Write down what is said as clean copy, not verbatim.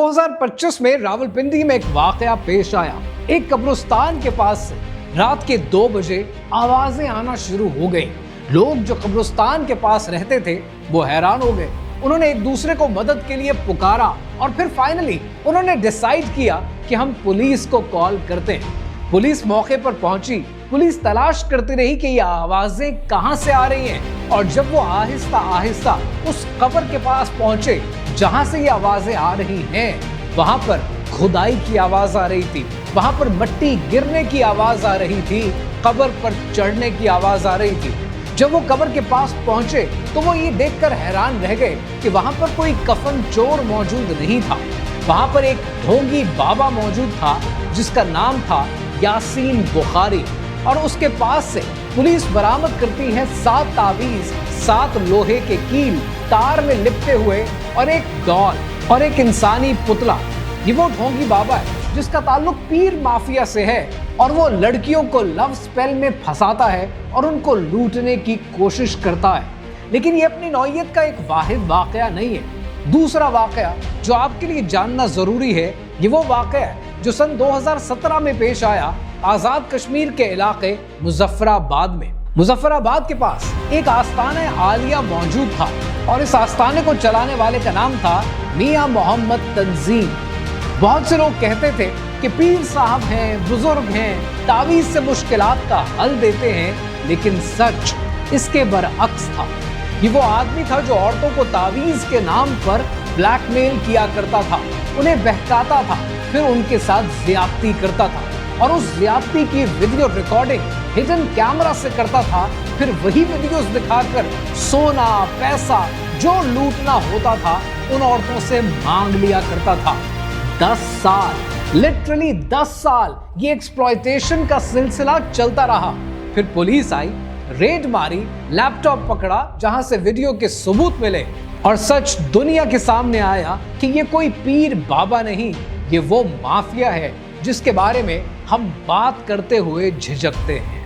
2025 में रावलपिंडी में एक वाकया पेश आया। एक कब्रिस्तान के पास से रात के 2 बजे आवाजें आना शुरू हो गई। लोग जो कब्रिस्तान के पास रहते थे वो हैरान हो गए। उन्होंने एक दूसरे को मदद के लिए पुकारा और फिर फाइनली उन्होंने डिसाइड किया कि हम पुलिस को कॉल करते हैं। पुलिस मौके पर पहुंची। पुलिस तलाश करती रही कि ये आवाजें कहां से आ रही हैं, और जब वो आहिस्ता आहिस्ता उस कब्र के पास पहुंचे जहां से ये आवाजें आ रही हैं, वहां पर खुदाई की आवाज आ रही थी, वहां पर मिट्टी गिरने की आवाज आ रही थी, कब्र पर चढ़ने की आवाज आ रही थी। जब वो कब्र के पास पहुंचे तो वो ये देखकर हैरान रह गए कि वहां पर कोई कफन चोर मौजूद नहीं था। वहां पर एक ढोंगी बाबा मौजूद था जिसका नाम था यासीन बुखारी, और उसके पास से पुलिस बरामद करती है 7 तावीज, 7 लोहे के कील तार में लिपटे हुए और एक डॉल और एक इंसानी पुतला। ये वो ढोंगी बाबा है जिसका ताल्लुक पीर माफिया से है, और वो लड़कियों को लव स्पेल में फंसाता है और उनको लूटने की कोशिश करता है। लेकिन ये अपनी नौइयत का एक वाहिद वाकया नहीं है। दूसरा वाकया जो आपके लिए जानना जरूरी है, ये वो वाकया है जो सन 2017 में पेश आया आजाद कश्मीर के इलाके मुजफ्फराबाद में। मुजफ्फराबाद के पास एक आस्ताना आलिया मौजूद था, और इस आस्ताने को चलाने वाले का नाम था मियां मोहम्मद तंजीम। बहुत से लोग कहते थे कि पीर साहब हैं, बुजुर्ग हैं, तावीज से मुश्किलात का हल देते हैं, लेकिन सच इसके बरअक्स था। ये वो आदमी था जो औरतों को तावीज के नाम पर ब्लैकमेल किया करता था, उन्हें बहकाता था, फिर उनके साथ ज्यादती करता था, और उस ज्यादती की वीडियो रिकॉर्डिंग हिडन कैमरा से करता था। फिर वही वीडियोस दिखाकर सोना पैसा जो लूटना होता था उन औरतों से मांग लिया करता था। 10 साल, लिटरली 10 साल ये एक्सप्लॉयटेशन का सिलसिला चलता रहा। फिर पुलिस आई, रेड मारी, लैपटॉप पकड़ा जहां से वीडियो के सबूत मिले, और सच दुनिया के सामने आया कि ये कोई पीर बाबा नहीं, ये वो माफिया है जिसके बारे में हम बात करते हुए झिझकते हैं।